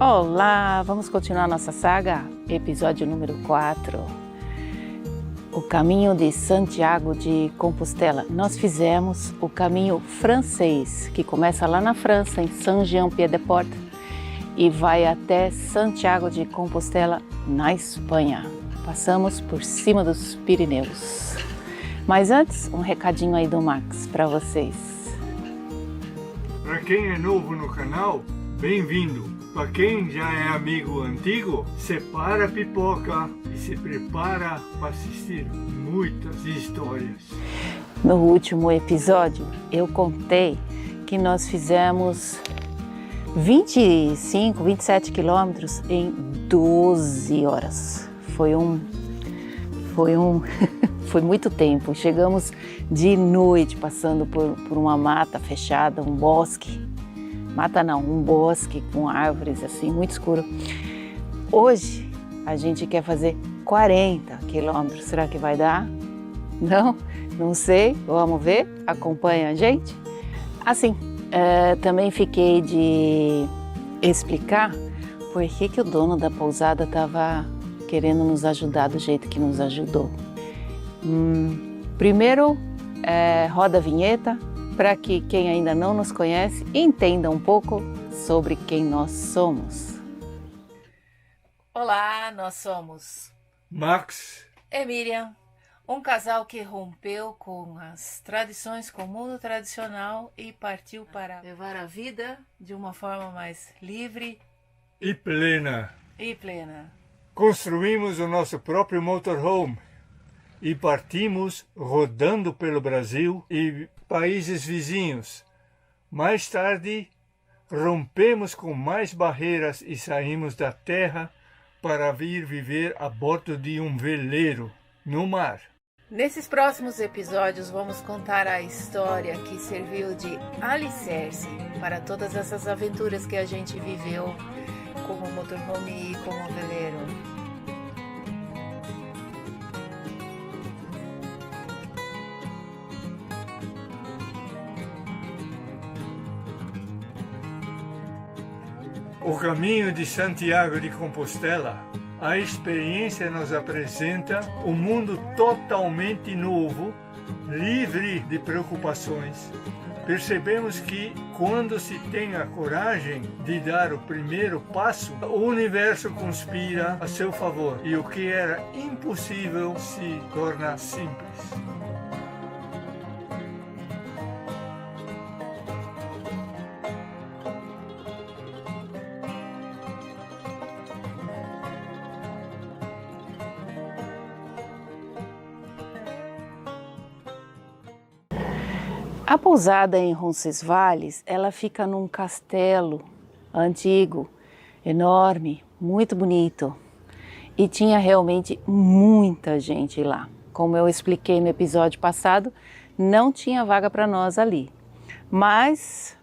Olá, vamos continuar nossa saga, episódio número 4. O caminho de Santiago de Compostela. Nós fizemos o caminho francês, que começa lá na França, em Saint-Jean-Pied-de-Port, e vai até Santiago de Compostela, na Espanha. Passamos por cima dos Pirineus. Mas antes, um recadinho aí do Max para vocês. Para quem é novo no canal, bem-vindo. Para quem já é amigo antigo, separa a pipoca e se prepara para assistir muitas histórias. No último episódio, eu contei que nós fizemos 25, 27 quilômetros em 12 horas. Foi muito tempo. Chegamos de noite, passando por uma mata fechada, um bosque. Mata não, um bosque com árvores assim, muito escuro. Hoje a gente quer fazer 40 quilômetros. Será que vai dar? Não? Não sei. Vamos ver? Acompanha a gente? Assim, também fiquei de explicar por que o dono da pousada estava querendo nos ajudar do jeito que nos ajudou. Primeiro, roda a vinheta para que quem ainda não nos conhece entenda um pouco sobre quem nós somos. Olá, nós somos Max Miriam, um casal que rompeu com as tradições, com o mundo tradicional e partiu para levar a vida de uma forma mais livre e plena. Construímos o nosso próprio motorhome e partimos rodando pelo Brasil e países vizinhos. Mais tarde, rompemos com mais barreiras e saímos da terra para vir viver a bordo de um veleiro no mar. Nesses próximos episódios vamos contar a história que serviu de alicerce para todas essas aventuras que a gente viveu como motorhome e como veleiro. O caminho de Santiago de Compostela, a experiência nos apresenta um mundo totalmente novo, livre de preocupações. Percebemos que quando se tem a coragem de dar o primeiro passo, o universo conspira a seu favor e o que era impossível se torna simples. A pousada em Roncesvalles, ela fica num castelo antigo, enorme, muito bonito. E tinha realmente muita gente lá. Como eu expliquei no episódio passado, não tinha vaga para nós ali. Mas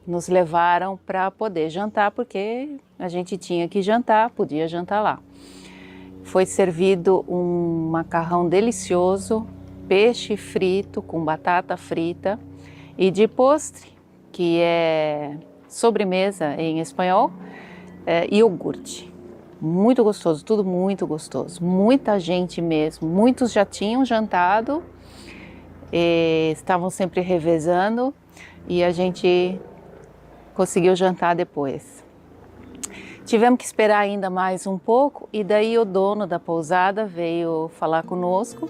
nos levaram para poder jantar, porque a gente tinha que jantar, podia jantar lá. Foi servido um macarrão delicioso, peixe frito com batata frita, e de postre, que é sobremesa em espanhol, iogurte. Muito gostoso, tudo muito gostoso. Muita gente mesmo, muitos já tinham jantado, estavam sempre revezando e a gente conseguiu jantar depois. Tivemos que esperar ainda mais um pouco e daí o dono da pousada veio falar conosco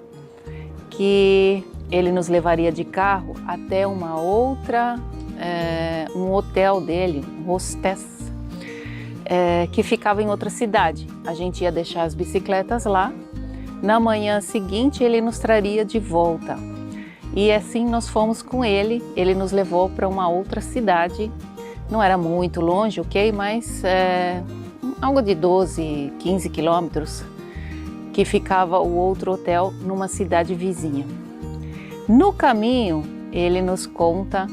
que ele nos levaria de carro até uma outra, um hotel dele, um hostes, que ficava em outra cidade. A gente ia deixar as bicicletas lá, na manhã seguinte ele nos traria de volta. E assim nós fomos com ele, ele nos levou para uma outra cidade, não era muito longe, ok, mas algo de 12, 15 quilômetros, que ficava o outro hotel numa cidade vizinha. No caminho, ele nos conta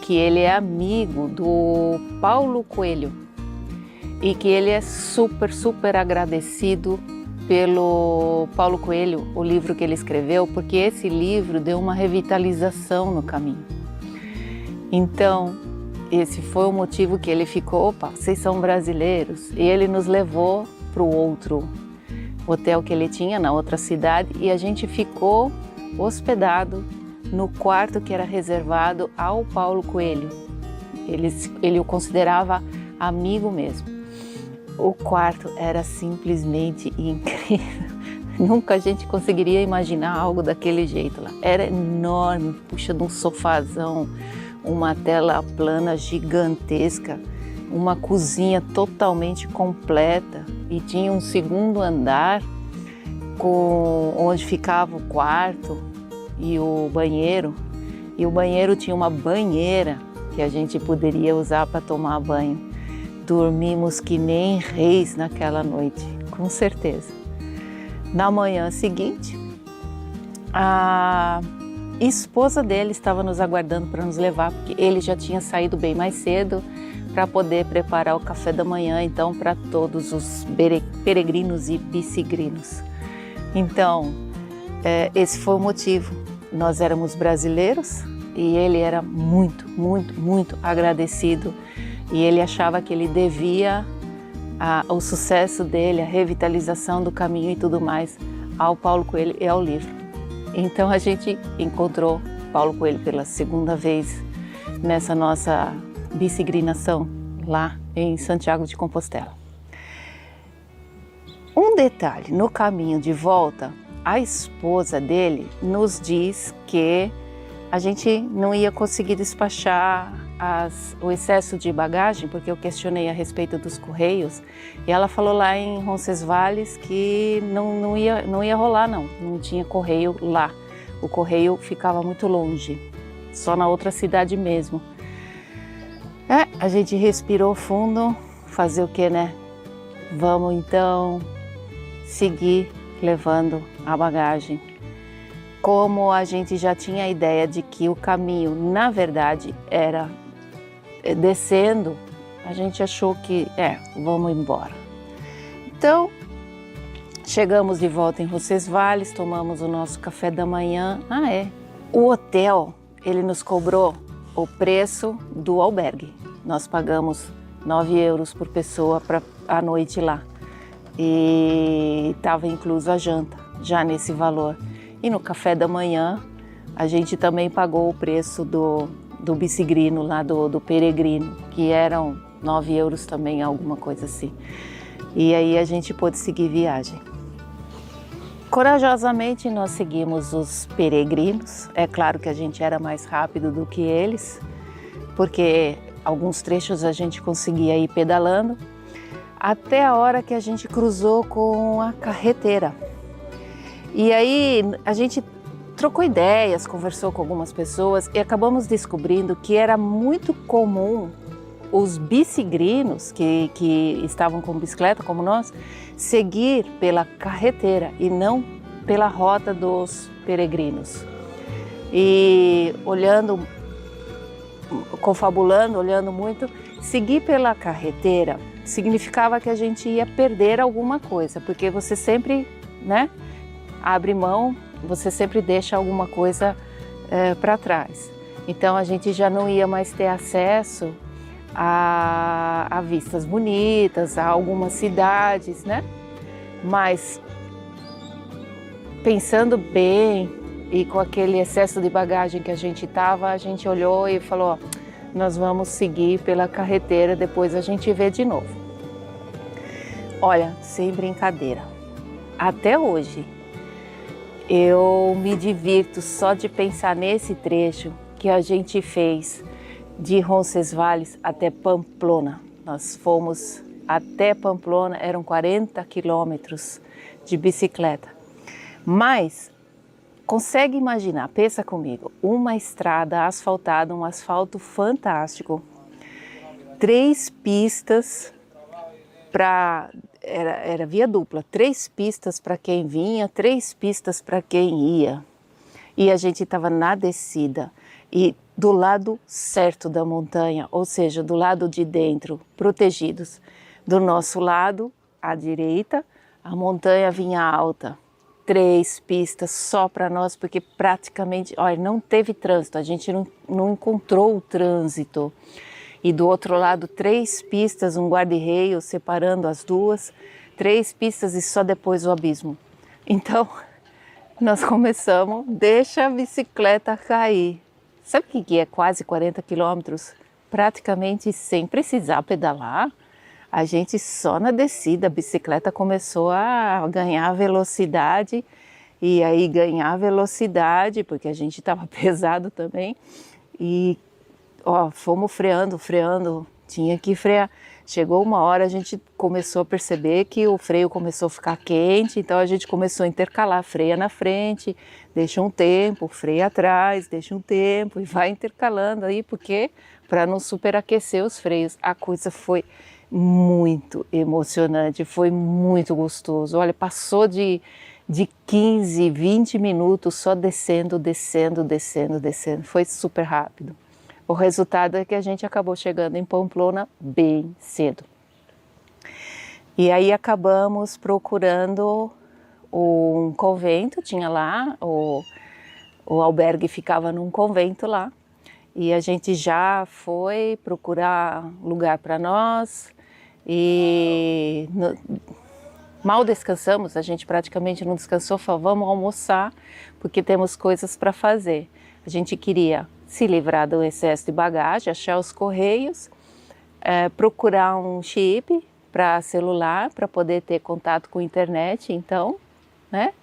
que ele é amigo do Paulo Coelho e que ele é super agradecido pelo Paulo Coelho, o livro que ele escreveu, porque esse livro deu uma revitalização no caminho. Então, esse foi o motivo que ele ficou, opa, vocês são brasileiros. E ele nos levou para o outro hotel que ele tinha, na outra cidade, e a gente ficou hospedado no quarto que era reservado ao Paulo Coelho. Ele o considerava amigo mesmo. O quarto era simplesmente incrível. Nunca a gente conseguiria imaginar algo daquele jeito lá. Era enorme, puxa de um sofazão, uma tela plana gigantesca, uma cozinha totalmente completa e tinha um segundo andar onde ficava o quarto e o banheiro. E o banheiro tinha uma banheira que a gente poderia usar para tomar banho. Dormimos que nem reis naquela noite, com certeza. Na manhã seguinte, a esposa dele estava nos aguardando para nos levar, porque ele já tinha saído bem mais cedo para poder preparar o café da manhã, então, para todos os peregrinos e bicigrinos. Então, esse foi o motivo. Nós éramos brasileiros e ele era muito, muito, muito agradecido e ele achava que ele devia o sucesso dele, a revitalização do caminho e tudo mais ao Paulo Coelho e ao livro. Então a gente encontrou Paulo Coelho pela segunda vez nessa nossa bicigrinação lá em Santiago de Compostela. Um detalhe, no caminho de volta, a esposa dele nos diz que a gente não ia conseguir despachar o excesso de bagagem, porque eu questionei a respeito dos correios, e ela falou lá em Roncesvalles que não ia rolar não tinha correio lá, o correio ficava muito longe, só na outra cidade mesmo. A gente respirou fundo, fazer o que, né? Vamos então seguir levando a bagagem. Como a gente já tinha a ideia de que o caminho, na verdade, era descendo, a gente achou que, vamos embora. Então, chegamos de volta em Roncesvalles, tomamos o nosso café da manhã. O hotel, ele nos cobrou o preço do albergue. Nós pagamos 9 euros por pessoa para a noite lá. E estava incluso a janta, já nesse valor. E no café da manhã, a gente também pagou o preço do bicigrino lá, do peregrino, que eram 9 euros também, alguma coisa assim. E aí a gente pôde seguir viagem. Corajosamente nós seguimos os peregrinos. É claro que a gente era mais rápido do que eles, porque alguns trechos a gente conseguia ir pedalando, até a hora que a gente cruzou com a carreteira. E aí a gente trocou ideias, conversou com algumas pessoas e acabamos descobrindo que era muito comum os bicigrinos que estavam com bicicleta, como nós, seguir pela carreteira e não pela rota dos peregrinos. E confabulando, olhando muito, seguir pela carreteira significava que a gente ia perder alguma coisa, porque você sempre, abre mão, você sempre deixa alguma coisa para trás. Então a gente já não ia mais ter acesso a vistas bonitas, a algumas cidades, Mas pensando bem e com aquele excesso de bagagem que a gente estava, a gente olhou e falou, nós vamos seguir pela carreteira, depois a gente vê de novo. Olha, sem brincadeira, até hoje eu me divirto só de pensar nesse trecho que a gente fez de Roncesvalles até Pamplona. Nós fomos até Pamplona, eram 40 quilômetros de bicicleta. Mas, consegue imaginar, pensa comigo, uma estrada asfaltada, um asfalto fantástico, 3 pistas era via dupla, 3 pistas para quem vinha, 3 pistas para quem ia. E a gente estava na descida e do lado certo da montanha, ou seja, do lado de dentro, protegidos. Do nosso lado, à direita, a montanha vinha alta. 3 pistas só para nós, porque praticamente, não teve trânsito, a gente não encontrou o trânsito. e do outro lado 3 pistas, um guarda-reio separando as duas, 3 pistas e só depois o abismo. Então, nós começamos, deixa a bicicleta cair. Sabe o que é quase 40 quilômetros? Praticamente sem precisar pedalar. A gente só na descida, a bicicleta começou a ganhar velocidade, e aí ganhar velocidade, porque a gente estava pesado também, e fomos freando, tinha que frear. Chegou uma hora, a gente começou a perceber que o freio começou a ficar quente, então a gente começou a intercalar, freia na frente, deixa um tempo, freia atrás, deixa um tempo e vai intercalando aí, porque para não superaquecer os freios. A coisa foi muito emocionante, foi muito gostoso. Olha, passou de 15, 20 minutos só descendo. Foi super rápido. O resultado é que a gente acabou chegando em Pamplona bem cedo. E aí acabamos procurando um convento, tinha lá, o albergue ficava num convento lá. E a gente já foi procurar lugar para nós e mal descansamos, a gente praticamente não descansou, falou, vamos almoçar porque temos coisas para fazer. A gente queria se livrar do excesso de bagagem, achar os correios, procurar um chip para celular, para poder ter contato com a internet, então, né?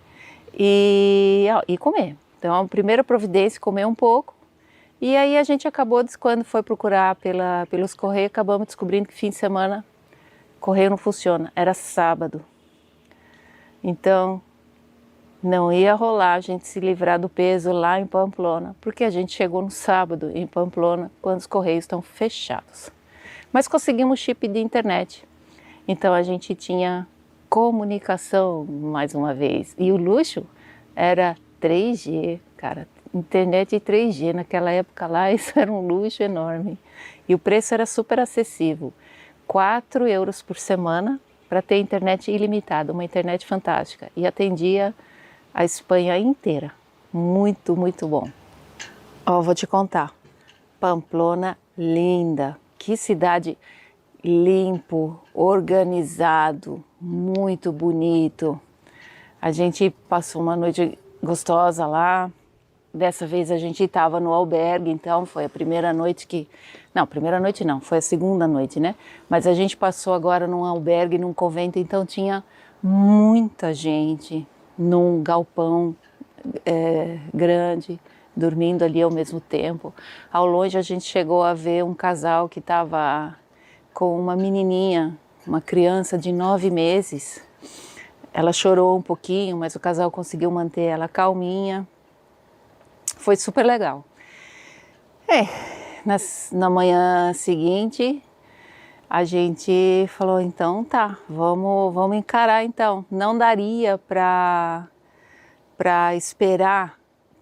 E comer. Então, a primeira providência, comer um pouco. E aí a gente acabou, quando foi procurar pelos correios, acabamos descobrindo que fim de semana correio não funciona, era sábado. Então, não ia rolar a gente se livrar do peso lá em Pamplona, porque a gente chegou no sábado em Pamplona, quando os correios estão fechados. Mas conseguimos chip de internet, então a gente tinha comunicação mais uma vez. E o luxo era 3G, cara, internet 3G, naquela época lá isso era um luxo enorme. E o preço era super acessível, 4 euros por semana para ter internet ilimitada, uma internet fantástica. E atendia a Espanha inteira. Muito, muito bom. Vou te contar. Pamplona, linda. Que cidade limpo, organizado, muito bonito. A gente passou uma noite gostosa lá. Dessa vez a gente estava no albergue, então foi a primeira noite que... Não, primeira noite não, foi a segunda noite, né? Mas a gente passou agora num albergue, num convento, então tinha muita gente num galpão grande, dormindo ali ao mesmo tempo. Ao longe a gente chegou a ver um casal que estava com uma menininha, uma criança de 9 meses. Ela chorou um pouquinho, mas o casal conseguiu manter ela calminha. Foi super legal. Na manhã seguinte, a gente falou, então tá, vamos encarar então. Não daria para esperar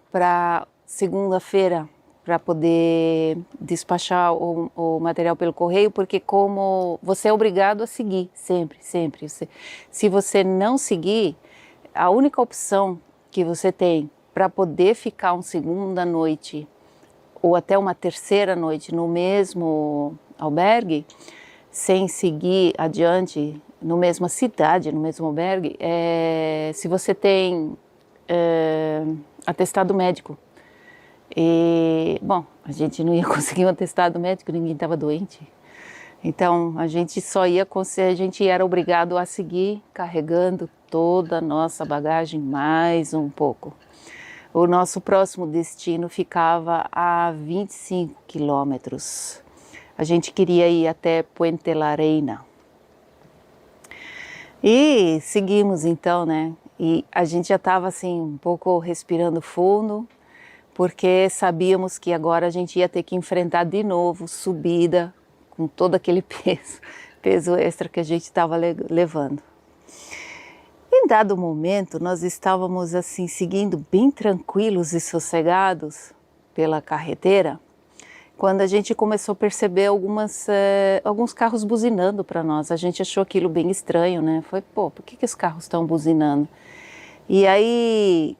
para segunda-feira para poder despachar o material pelo correio, porque como você é obrigado a seguir, sempre. Se você não seguir, a única opção que você tem para poder ficar uma segunda noite ou até uma terceira noite no mesmo albergue, sem seguir adiante na mesma cidade, no mesmo albergue, se você tem atestado médico. E, bom, a gente não ia conseguir um atestado médico, ninguém estava doente. Então, a gente só ia conseguir, a gente era obrigado a seguir carregando toda a nossa bagagem mais um pouco. O nosso próximo destino ficava a 25 quilômetros. A gente queria ir até Puente la Reina. E seguimos então, né? E a gente já estava assim, um pouco respirando fundo, porque sabíamos que agora a gente ia ter que enfrentar de novo subida com todo aquele peso extra que a gente estava levando. Em dado momento, nós estávamos assim, seguindo bem tranquilos e sossegados pela carretera, quando a gente começou a perceber alguns carros buzinando para nós. A gente achou aquilo bem estranho, né? Foi, por que os carros estão buzinando? E aí,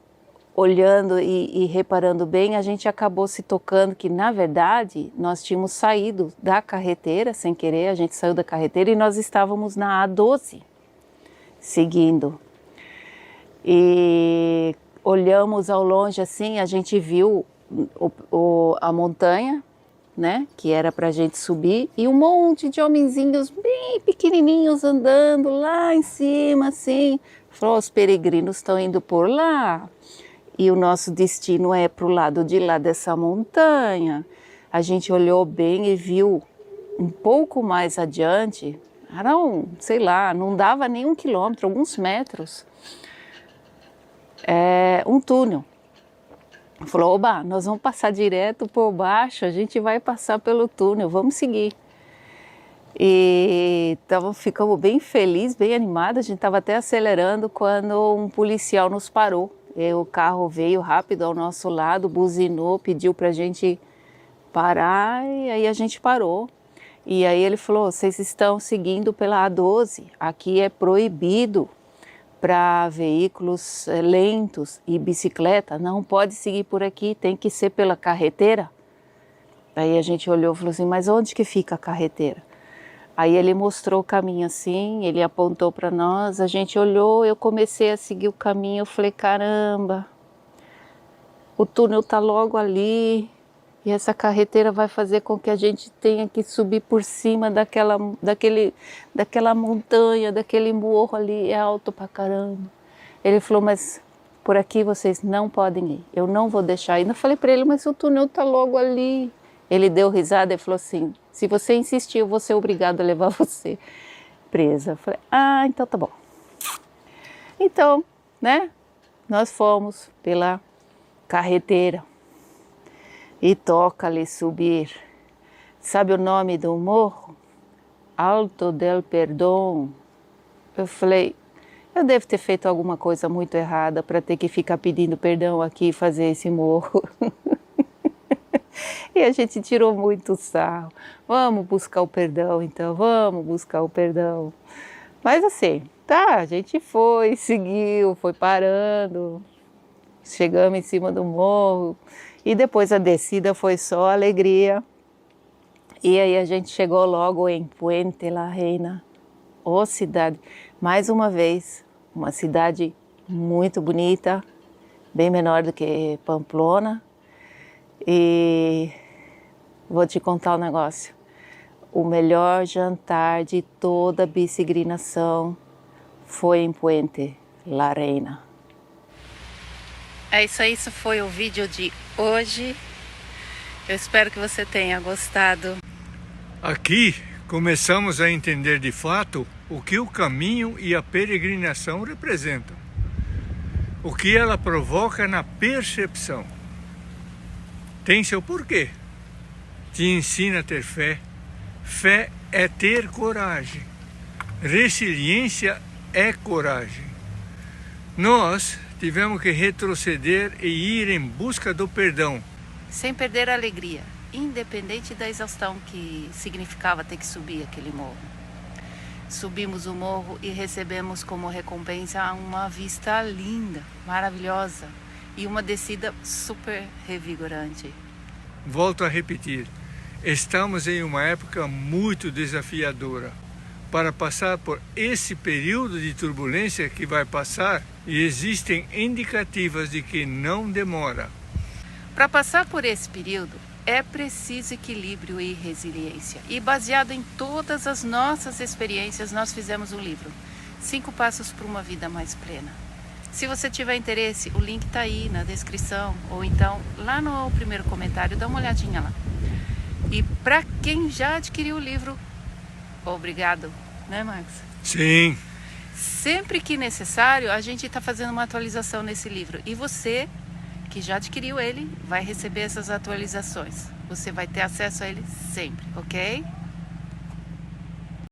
olhando e reparando bem, a gente acabou se tocando que, na verdade, nós tínhamos saído da carreteira, sem querer, a gente saiu da carreteira e nós estávamos na A12, seguindo. E olhamos ao longe assim, a gente viu a montanha, né, que era para a gente subir, e um monte de homenzinhos bem pequenininhos andando lá em cima, assim. Falou, os peregrinos estão indo por lá. E o nosso destino é para o lado de lá dessa montanha. A gente olhou bem e viu um pouco mais adiante, sei lá, não dava nem 1 quilômetro, alguns metros, um túnel. Falou, oba, nós vamos passar direto por baixo, a gente vai passar pelo túnel, vamos seguir. E ficamos bem felizes, bem animados, a gente estava até acelerando quando um policial nos parou. O carro veio rápido ao nosso lado, buzinou, pediu para a gente parar e aí a gente parou. E aí ele falou, vocês estão seguindo pela A12, aqui é proibido para veículos lentos e bicicleta, não pode seguir por aqui, tem que ser pela carreteira. Aí a gente olhou e falou assim, mas onde que fica a carreteira? Aí ele mostrou o caminho assim, ele apontou para nós, a gente olhou, eu comecei a seguir o caminho, eu falei, caramba, o túnel está logo ali e essa carreteira vai fazer com que a gente tenha que subir por cima daquela montanha, daquele morro ali, é alto pra caramba. Ele falou, mas por aqui vocês não podem ir, eu não vou deixar. Ainda falei para ele, mas o túnel está logo ali. Ele deu risada e falou assim, se você insistir, eu vou ser obrigado a levar você presa. Eu falei, então tá bom. Então, né, nós fomos pela carreteira e toca-lhe subir. Sabe o nome do morro? Alto del Perdón. Eu falei, eu devo ter feito alguma coisa muito errada para ter que ficar pedindo perdão aqui e fazer esse morro. E a gente tirou muito sarro. Vamos buscar o perdão, então, vamos buscar o perdão. Mas assim, tá, a gente foi, seguiu, foi parando, chegamos em cima do morro e depois a descida foi só alegria. E aí a gente chegou logo em Puente la Reina, cidade, mais uma vez, uma cidade muito bonita, bem menor do que Pamplona. E vou te contar um negócio, o melhor jantar de toda a bicigrinação foi em Puente la Reina. É isso aí, isso foi o vídeo de hoje. Eu espero que você tenha gostado. Aqui começamos a entender de fato o que o caminho e a peregrinação representam. O que ela provoca na percepção. Tem seu porquê. Te ensina a ter fé. Fé é ter coragem. Resiliência é coragem. Nós tivemos que retroceder e ir em busca do perdão. Sem perder a alegria, independente da exaustão que significava ter que subir aquele morro. Subimos o morro e recebemos como recompensa uma vista linda, maravilhosa. E uma descida super revigorante. Volto a repetir, estamos em uma época muito desafiadora. Para passar por esse período de turbulência que vai passar, e existem indicativas de que não demora. Para passar por esse período, é preciso equilíbrio e resiliência. E baseado em todas as nossas experiências, nós fizemos um livro, 5 Passos para uma Vida Mais Plena. Se você tiver interesse, o link está aí na descrição, ou então lá no primeiro comentário, dá uma olhadinha lá. E para quem já adquiriu o livro, obrigado, né, Marcos? Sim. Sempre que necessário, a gente está fazendo uma atualização nesse livro. E você, que já adquiriu ele, vai receber essas atualizações. Você vai ter acesso a ele sempre, ok?